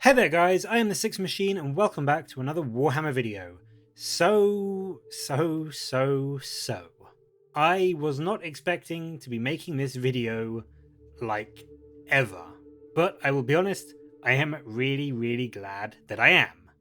Hey there guys, I am the Six Machine and welcome back to another Warhammer video. So. I was not expecting to be making this video, like, ever. But I will be honest, I am really glad that I am.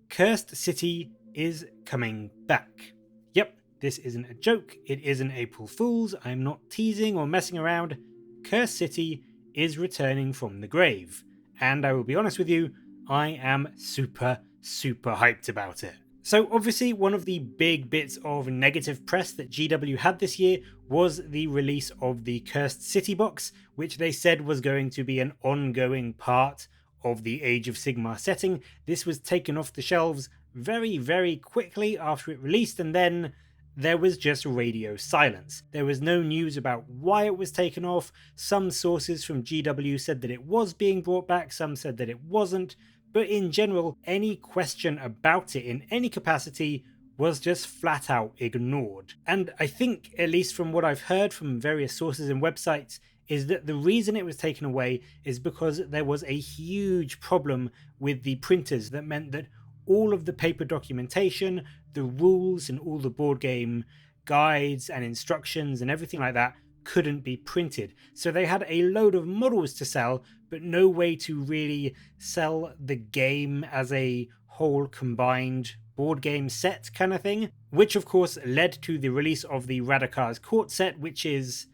Cursed City is coming back. Yep, this isn't a joke, it isn't April Fool's, I'm not teasing or messing around. Cursed City is returning from the grave. And I will be honest with you, I am super hyped about it. So obviously one of the big bits of negative press that GW had this year was the release of the Cursed City box, which they said was going to be an ongoing part of the Age of Sigmar setting. This was taken off the shelves very quickly after it released, and then there was just radio silence. There was no news about why it was taken off. Some sources from GW said that it was being brought back, some said that it wasn't, but in general, any question about it in any capacity was just flat out ignored. And I think, at least from what I've heard from various sources and websites, is that the reason it was taken away is because there was a huge problem with the printers that meant that all of the paper documentation, the rules and all the board game guides and instructions and everything like that couldn't be printed. So they had a load of models to sell, but no way to really sell the game as a whole combined board game set kind of thing, which of course led to the release of the Radakar's Court set, which is,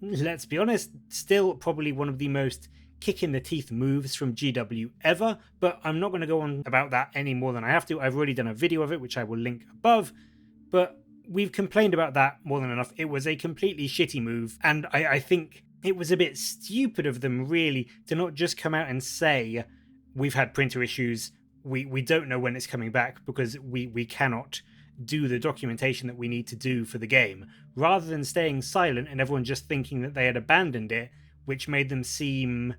let's be honest, still probably one of the most kick in the teeth moves from GW ever, but I'm not going to go on about that any more than I have to. I've already done a video of it, which I will link above, but we've complained about that more than enough. It was a completely shitty move, and I think it was a bit stupid of them really to not just come out and say, we've had printer issues, we don't know when it's coming back because we cannot do the documentation that we need to do for the game, rather than staying silent and everyone just thinking that they had abandoned it, which made them seem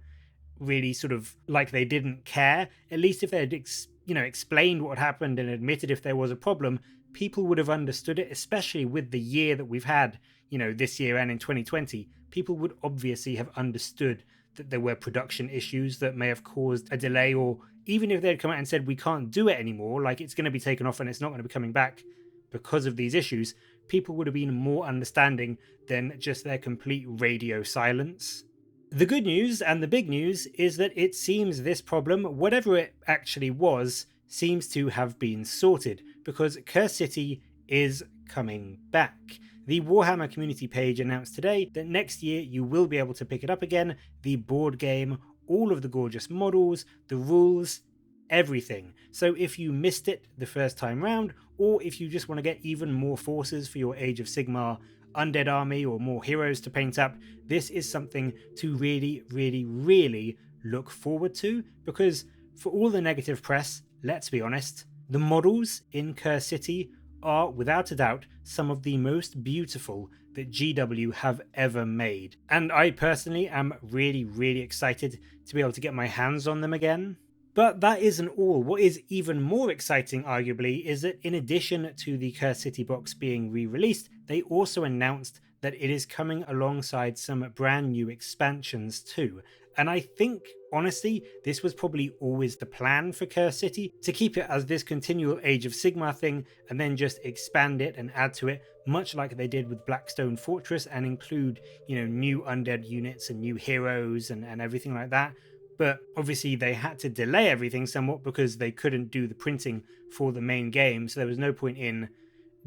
really sort of like they didn't care. At least if they had explained what happened and admitted if there was a problem, people would have understood it, especially with the year that we've had, this year and in 2020. People would obviously have understood that there were production issues that may have caused a delay, or even if they had come out and said we can't do it anymore, like it's going to be taken off and it's not going to be coming back because of these issues, people would have been more understanding than just their complete radio silence. The good news and the big news is that it seems this problem, whatever it actually was, seems to have been sorted, because Cursed City is coming back. The Warhammer community page announced today that next year you will be able to pick it up again, the board game, all of the gorgeous models, the rules, everything. So if you missed it the first time round, or if you just want to get even more forces for your Age of Sigmar undead army or more heroes to paint up, this is something to really look forward to, because for all the negative press, let's be honest, the models in Cursed City are without a doubt some of the most beautiful that GW have ever made, and I personally am really excited to be able to get my hands on them again. But that isn't all. What is even more exciting, arguably, is that in addition to the Cursed City box being re-released, they also announced that it is coming alongside some brand new expansions too. And I think, honestly, this was probably always the plan for Cursed City, to keep it as this continual Age of Sigmar thing and then just expand it and add to it, much like they did with Blackstone Fortress, and include, new undead units and new heroes and everything like that. But obviously they had to delay everything somewhat because they couldn't do the printing for the main game, so there was no point in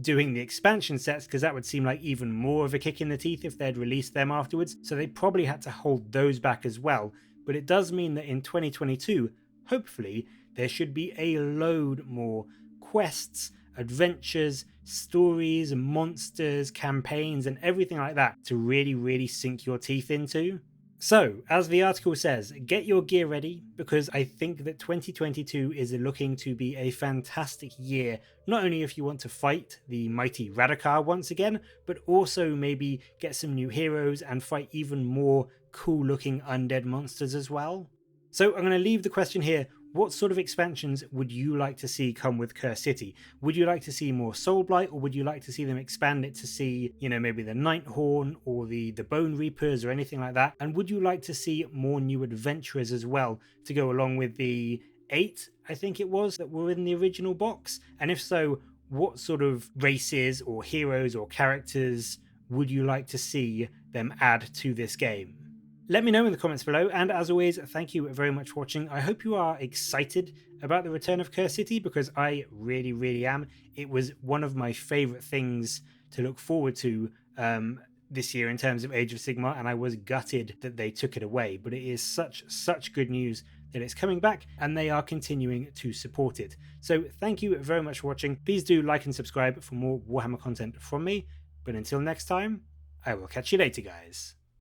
doing the expansion sets, because that would seem like even more of a kick in the teeth if they'd released them afterwards, so they probably had to hold those back as well. But it does mean that in 2022, hopefully, there should be a load more quests, adventures, stories, monsters, campaigns, and everything like that to really sink your teeth into. So, as the article says, get your gear ready, because I think that 2022 is looking to be a fantastic year, not only if you want to fight the mighty Radakar once again, but also maybe get some new heroes and fight even more cool looking undead monsters as well. So I'm going to leave the question here, what sort of expansions would you like to see come with Cursed City? Would you like to see more Soulblight, or would you like to see them expand it to see, you know, maybe the Nighthorn or the Bone Reapers or anything like that? And would you like to see more new adventurers as well to go along with the 8, I think it was, that were in the original box? And if so, what sort of races or heroes or characters would you like to see them add to this game? Let me know in the comments below, and as always, thank you very much for watching. I hope you are excited about the return of Cursed City, because I really am. It was one of my favourite things to look forward to this year in terms of Age of Sigmar, and I was gutted that they took it away. But it is such good news that it's coming back, and they are continuing to support it. So thank you very much for watching. Please do like and subscribe for more Warhammer content from me. But until next time, I will catch you later, guys.